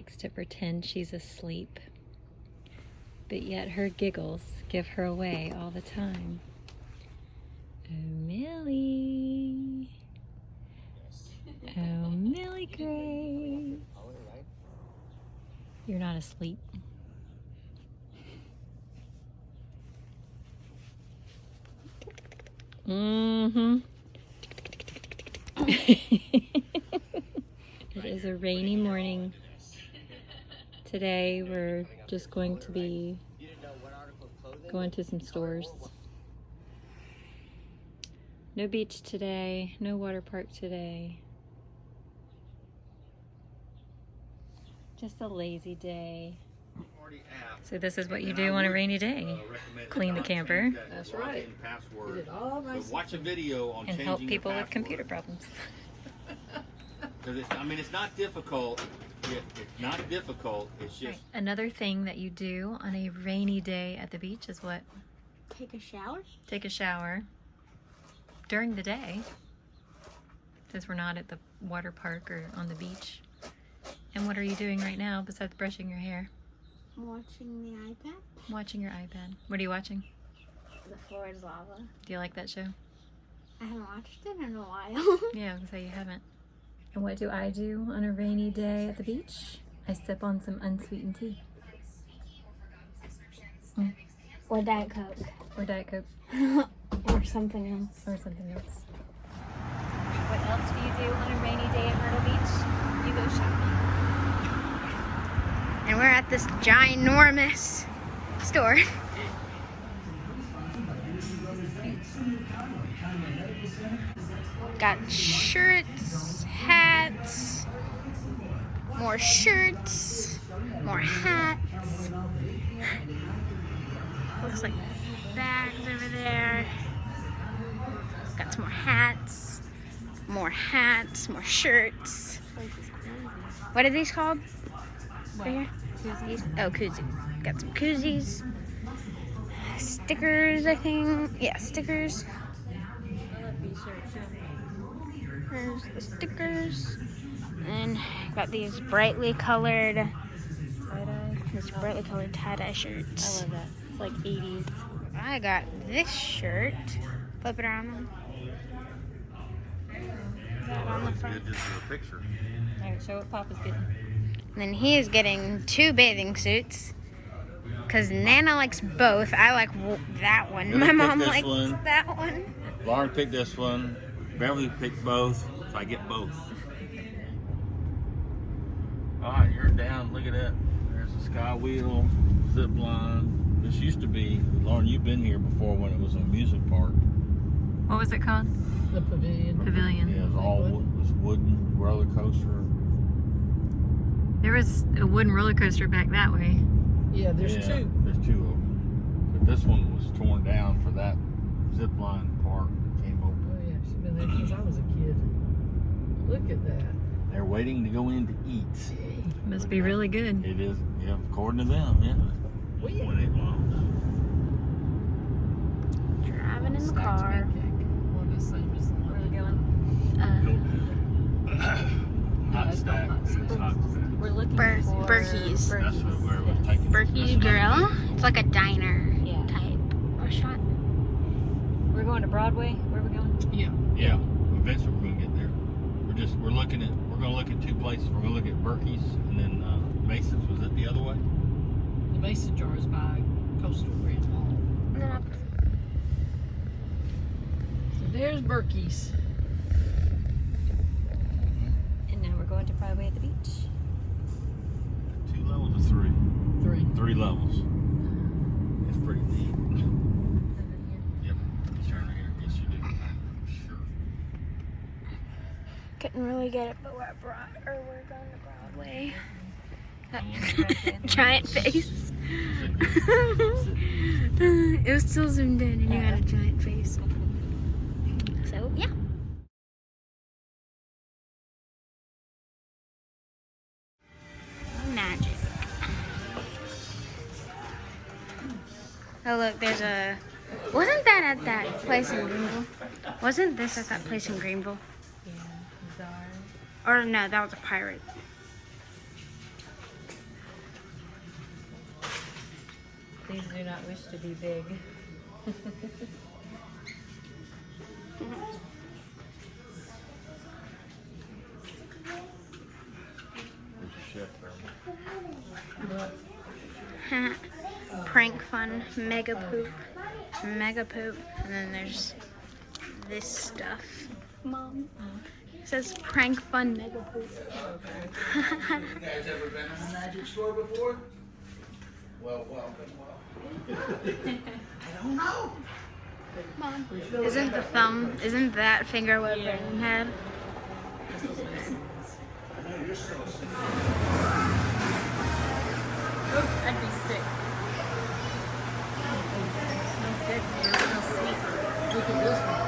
likes to pretend she's asleep, but yet her giggles give her away all the time. Oh, Millie. Oh, Millie Grace. You're not asleep. Mm-hmm. It is a rainy morning. Today we're just going to be going to some stores. No beach today, no water park today. Just a lazy day. So this is what you do on a rainy day. Clean the camper. That's right. Watch a video on and help people with computer problems. I mean, it's not difficult. It's not difficult. It's just... Right. Another thing that you do on a rainy day at the beach is what? Take a shower? Take a shower during the day, since we're not at the water park or on the beach. And what are you doing right now besides brushing your hair? Watching the iPad. Watching your iPad. What are you watching? The Floor is Lava. Do you like that show? I haven't watched it in a while. Yeah, I was gonna say you haven't. And what do I do on a rainy day at the beach? I sip on some unsweetened tea. Or Diet Coke. Or Diet Coke. Or something else. Or something else. What else do you do on a rainy day at Myrtle Beach? You go shopping. And we're at this ginormous store. Got shirts, hats, more shirts, more hats. Looks like bags over there. Got some more hats, more shirts. What are these called? What? Right here? Koozies? Oh, koozies. Got some koozies. Stickers, I think. Yeah, stickers. I love these shirts. There's the stickers. And got these brightly colored Tie-dye. These brightly colored tie-dye shirts. I love that. It's like 80s. I got this shirt. Flip it around. That on the front. Just a picture. Alright, show what Papa's getting. And then he is getting 2 bathing suits. Because Nana likes both. I like that one. Billy My mom picked this likes one. that one. Lauren picked this one. Beverly picked both, so I get both. Alright, you're down. Look at that. There's the sky wheel, zip line. This used to be, Lauren, you've been here before when it was a music park. What was it called? The pavilion. Pavilion. Yeah, it was all wood, it was wooden roller coaster. There was a wooden roller coaster back that way. Yeah, there's 2. There's 2 of them. But this one was torn down for that zip line park that came Oh open. yeah, she's been there since I was a kid. Look at that. They're waiting to go in to eat. Must be really good. It is, yeah, according to them, yeah. 28 miles. Driving in the car. One the same as the Where are we going? Hot stack. It's hot stack. We're looking Bur- for Berkey's. That's where we're taking. Berkey's Grill. It's like a diner Yeah. type restaurant. We're going to Broadway. Where are we going? Yeah. Yeah, eventually we're gonna get there. We're gonna look at 2 places. We're gonna look at Berkey's and then Mason's. Was it the other way? The mason jar is by Coastal Grand Mall. And then So there's Berkey's. And now we're going to Broadway at the beach. 2 levels or 3? 3. 3 levels. It's pretty deep. Yep. Turn here. Yes, you do. Sure. couldn't really get it, but we're going to Broadway. Broadway. Giant face. It was still zoomed in and you had a giant face. So, yeah. Magic. Oh, look, there's a... Wasn't that at that place in Greenville? Wasn't this at that place in Greenville? Yeah, bizarre. Or no, that was a pirate. These do not wish to be big. Prank fun, mega poop, and then there's this stuff. Mom, it says prank fun, mega poop. You guys ever been in a magic store before? Well. I don't know. Mom, isn't that finger what Brandon had? I'd be sick. Good. It smells sweet. Look at this one.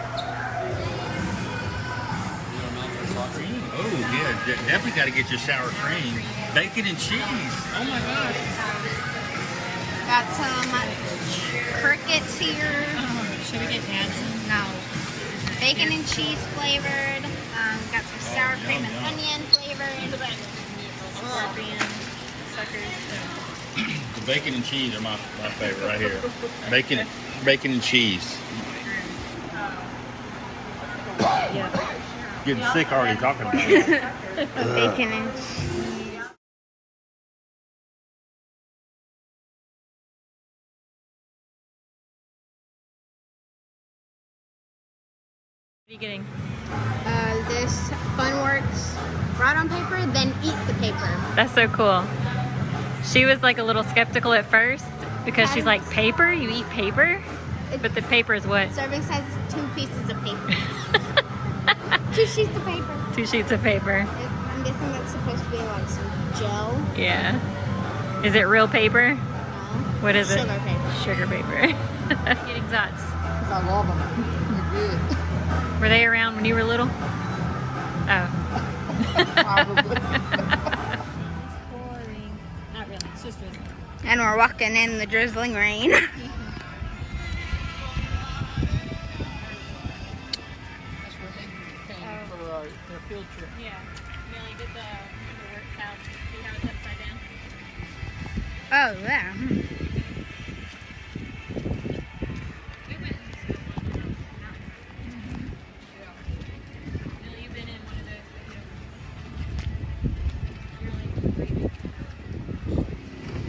Oh yeah, definitely got to get your sour cream, bacon and cheese. Oh my gosh. Got some crickets here. Should we get Dadson? No. Bacon and cheese flavored. Got some sour cream and onion flavored. Scorpion suckers. The bacon and cheese are my favorite right here. Bacon and cheese. Yeah. Getting sick already talking about it. Bacon and cheese. What are you getting? This Funworks write on paper, then eat the paper. That's so cool. She was like a little skeptical at first because she's like, paper? You eat paper? But the paper is what? Serving size is 2 pieces of paper. 2 sheets of paper. 2 sheets of paper. I'm guessing that's supposed to be like some gel. Yeah. Is it real paper? No. What is it? Sugar paper. Sugar paper. Getting Zots. Because I love them. They're good. Were they around when you were little? Oh. Probably. Boring. Not really. It's just drizzling. And we're walking in the drizzling rain. That's where they came for their field trip. Yeah. Millie did the workout. See how it's upside down? Oh, yeah. Millie, you've been in one of those. You're like breathing.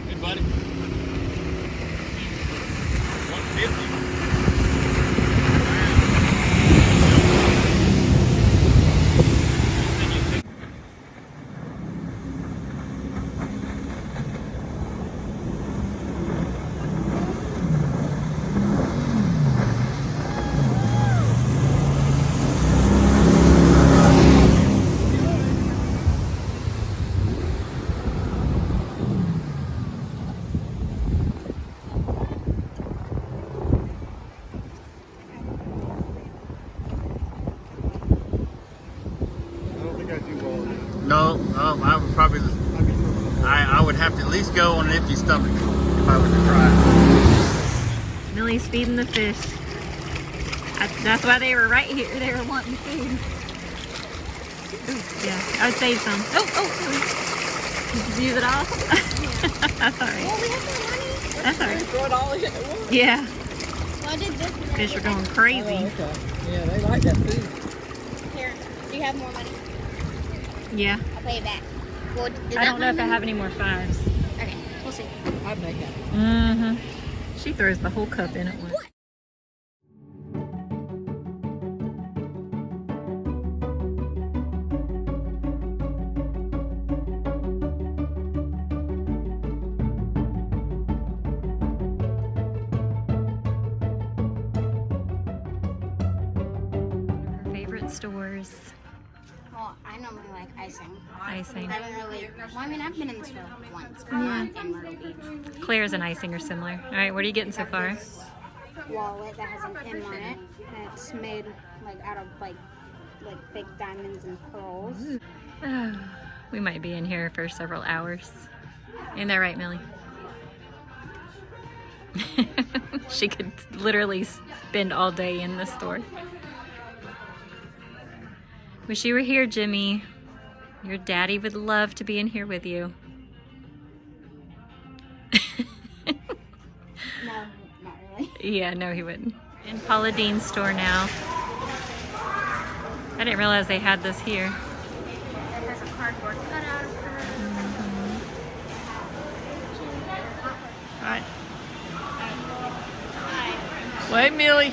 Hey, buddy. 150. No, I would probably. I would have to at least go on an empty stomach if I was to try. Millie's feeding the fish. That's why they were right here. They were wanting food. Ooh, yeah, I'd save some. Oh. Did you use it all? That's all right. Well, we have no money. That's all right. Throw it all in at once. Yeah. Well, I did this. Fish are going crazy. Oh, okay. Yeah, they like that food. Here, do you have more money? Yeah. I'll pay you back. Well, I don't know if I have any more 5s. Okay, we'll see. I'd make that. Mm-hmm. She throws the whole cup in at once. Her favorite stores. Well, I normally like icing. Icing. I haven't really. Well, I mean, I've been in the store once, but not in Myrtle Beach. Claire's and icing are similar. All right, what are you getting so far? This wallet that has an M on it, and it's made like out of like fake diamonds and pearls. We might be in here for several hours. Ain't that right, Millie? She could literally spend all day in the store. Wish you were here, Jimmy. Your daddy would love to be in here with you. Yeah, no, he wouldn't. In Paula Dean's store now. I didn't realize they had this here. It has a cardboard cutout of her. Right. Wait, Millie.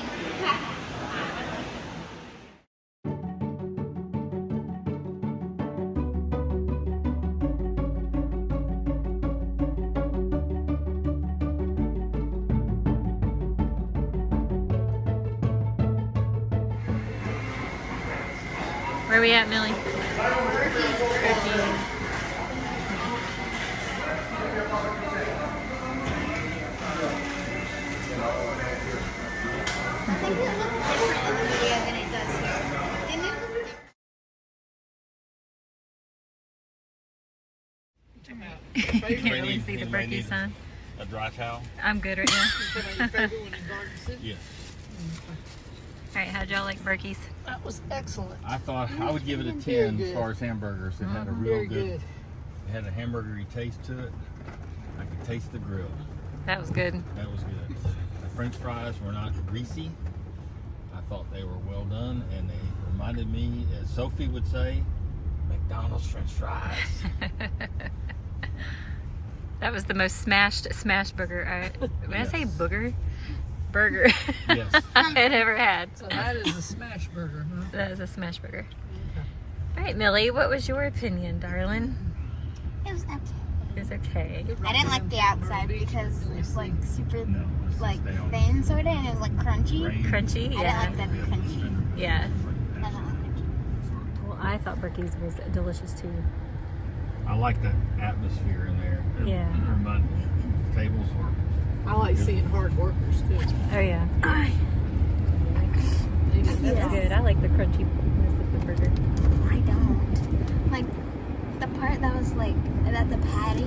Where are we at, Millie? I think it looks different in the video than it does here. Didn't it look different? You can't really see the Berkey sign. A dry towel? I'm good right now. Yes. Alright, how'd y'all like Berkey's? That was excellent. I thought I would give it a 10 as far as hamburgers. It had a real Very good. good. It had a hamburgery taste to it. I could taste the grill. That was good. That was good. The French fries were not greasy. I thought they were well done, and they reminded me, as Sophie would say, McDonald's French fries. That was the most smash burger. When I say burger, I Yes. had ever had. So that is a smash burger, huh? That is a smash burger. All right, Millie, what was your opinion, darling? It was okay. It was okay. I didn't like the outside because it was like super No, let's like stay on thin sort of, and it was like crunchy. Rain. Crunchy, I yeah. didn't like the crunchy. Yeah. I don't like crunchy. Well, I thought Berkey's was delicious too. I like the atmosphere in there. Yeah. My tables were. I like seeing hard workers too. Oh yeah. That's That's good. I like the crunchiness of the burger. I don't. Like the part that was like that the patty,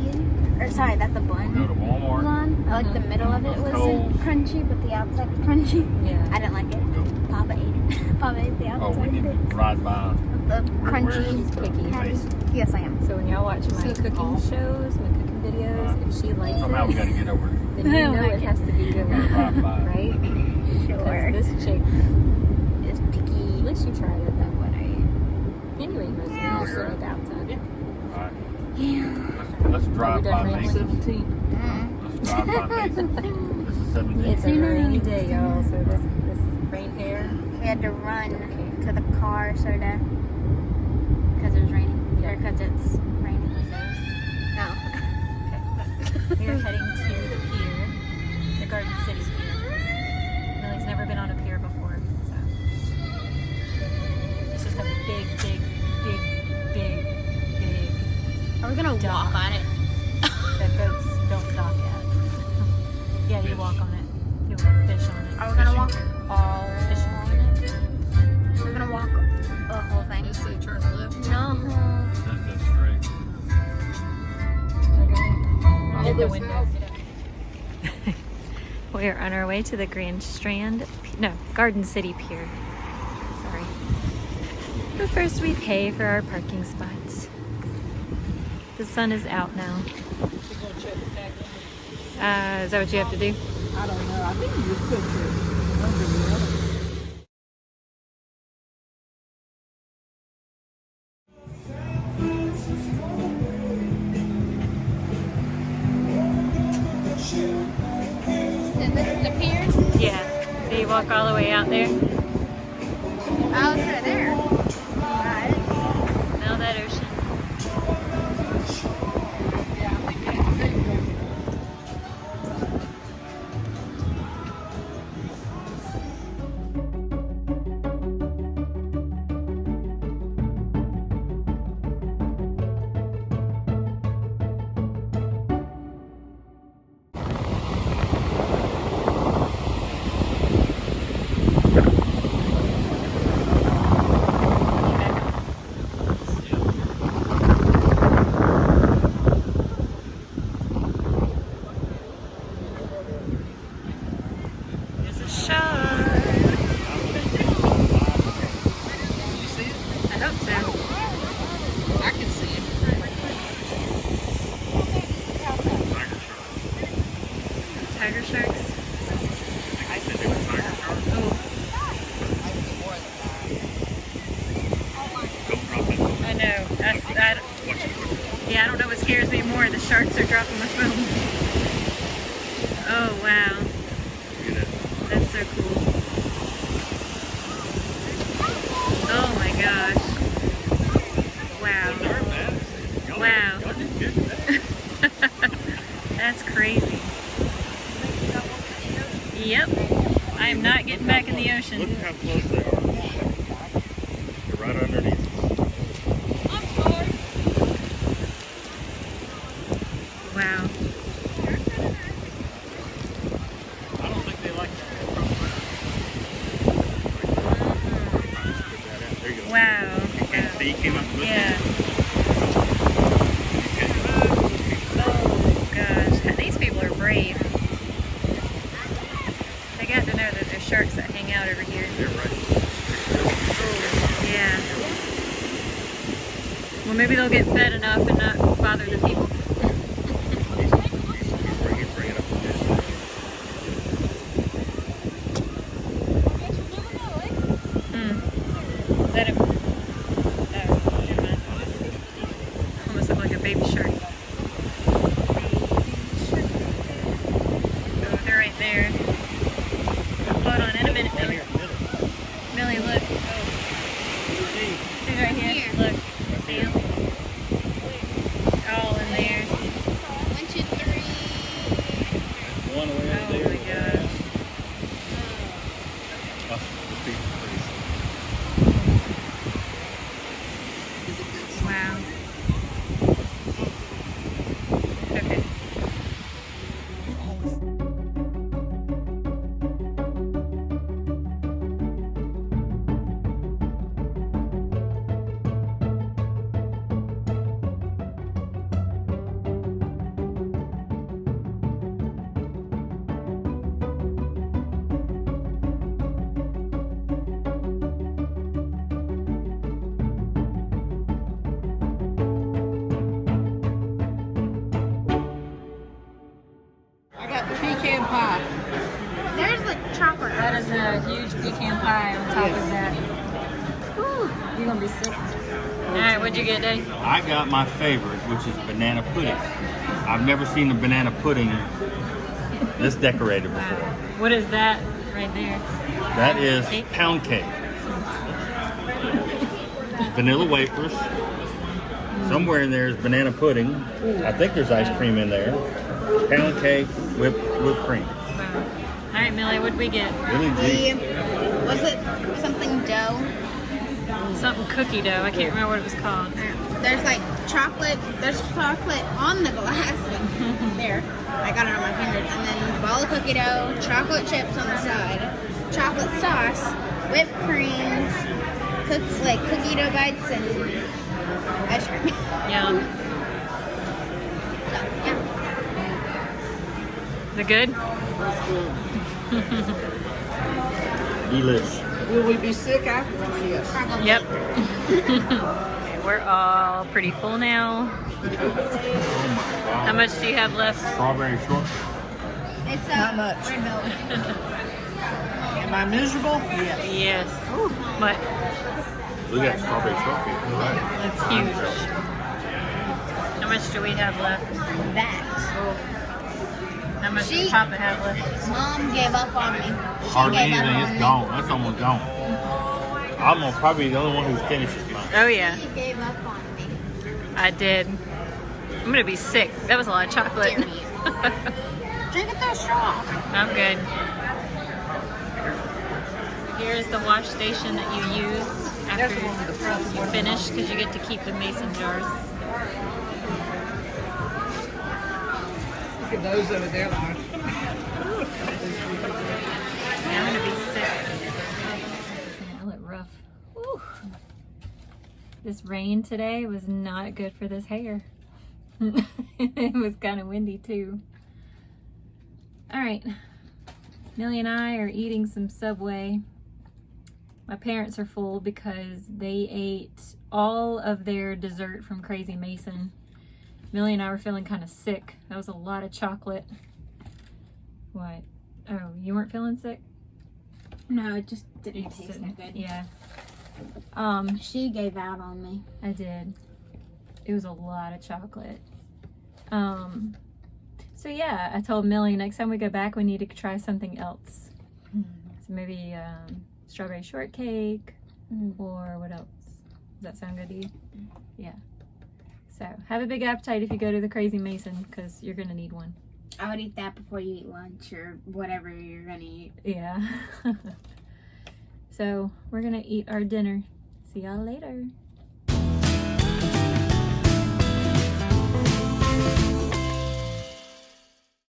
or sorry, that the bun Go to was Walmart. on. I like the middle of it wasn't Cold. crunchy, but the outside was crunchy. Yeah. I didn't like it. Go. Papa ate it. Papa ate the Oh, we outside need to bits. ride by. The Where crunchy is She's picky. patty. Yes, I am. So when y'all watch my cooking shows, my cooking videos, if she likes Somehow we it, got to get over it. then you know it has to be good, Right by. right? Sure. Because this chick, It's picky. at least you tried it that What I Anyway, most of you Sure. like outside. All right. Yeah. Let's drive Are we by done rambling? Mason. 17. Let's drive by Mason. This is 17. It's a rainy day, y'all, so this rain hair. We had to run to the car, sort of, because it was raining. Or because it's raining. No. We are heading to the pier, the Garden City pier. Millie's never been on a pier before, so it's just a big. Are we gonna walk on it? That boats don't dock at. Yeah, you walk on it. You walk fish on it. Are we gonna walk all Fishing on it? We're gonna walk the whole thing. They say turn left. No. Let's go straight. Hit the window. We are on our way to the Garden City Pier. Sorry. But first we pay for our parking spots. The sun is out now. You gonna check the tag number? Is that what you have to do? I don't know. I think you just put your number in the other. Is this the pier? Yeah. So you walk all the way out there. Oh, it's right there. Smell that ocean. Yeah, I think that's the big one. sharks are dropping the foam. Oh wow. That's so cool. Oh my gosh. Wow. Wow. That's crazy. Yep. I am not getting back in the ocean. Look how close they are. They're right underneath. Wow. I don't think they like that. There you go. Wow. See, he came up with Yeah. Oh gosh. These people are brave. They got to know that there's sharks that hang out over here. They're right. Yeah. Well, maybe they'll get fed enough and not bother the people. He's bringing up the fish. Is that a... Oh, never mind. Almost look like a baby shark. Oh, they're right there. Hold on, in a minute, Millie. Millie, look. Oh. She's right here. Look. See him? All in there. 1, 2, 3. One way Oh up there. my gosh. Oh, the feet are pretty. Wow. Okay. I got the pecan pie. There's like chocolate. That is a huge pecan pie on top of that. Whew, you're gonna be sick. Alright, what'd you get, Daddy? I got my favorite, which is banana pudding. I've never seen a banana pudding this decorated before. Wow. What is that right there? That is pound cake. Vanilla wafers. Somewhere in there is banana pudding. I think there's ice cream in there. Pound cake, whipped cream. Wow. Alright, Millie, what'd we get? Really deep. Was it something dough? Something cookie dough. I can't remember what it was called. There's like chocolate. There's chocolate on the glass. Like, there. I got it on my fingers. And then ball of cookie dough, chocolate chips on the side, chocolate sauce, whipped creams, cookie dough bites, and ice cream. Yum. So, yeah. Is it good? Delish. Will we be sick afterwards? Yes. Probably. Yep. Okay, we're all pretty full now. Oh my god. How much do you have left? Strawberry shortcake. It's Not much. red velvet. Am I miserable? Yes. Yes. What? We got strawberry shortcake. You're right. That's huge. How much do we have left? That. How much She- does Papa have left? Mom gave up on me. She Hardly gave up anything. on It's me. gone. That's almost gone. I'm probably the only one who finishes mine. Oh yeah, She gave up on me. I did. I'm gonna be sick. That was a lot of chocolate. Dare you. Drink it through a straw. I'm good. Here's the wash station that you use after you finish, because you get to keep the mason jars. Look at those over there. Like, Yeah, I'm gonna be sick. I look rough. Whew. This rain today was not good for this hair. It was kind of windy too. All right, Millie and I are eating some Subway. My parents are full because they ate all of their dessert from Crazy Mason. Millie and I were feeling kind of sick. That was a lot of chocolate. What? Oh, you weren't feeling sick? No, it just You didn't just taste didn't- that good. Yeah. She gave out on me. I did. It was a lot of chocolate. So yeah, I told Millie next time we go back we need to try something else. So maybe strawberry shortcake or what else? Does that sound good to you? Yeah. So have a big appetite if you go to the Crazy Mason because you're gonna need one. I would eat that before you eat lunch or whatever you're gonna eat. Yeah. So we're gonna eat our dinner. See y'all later.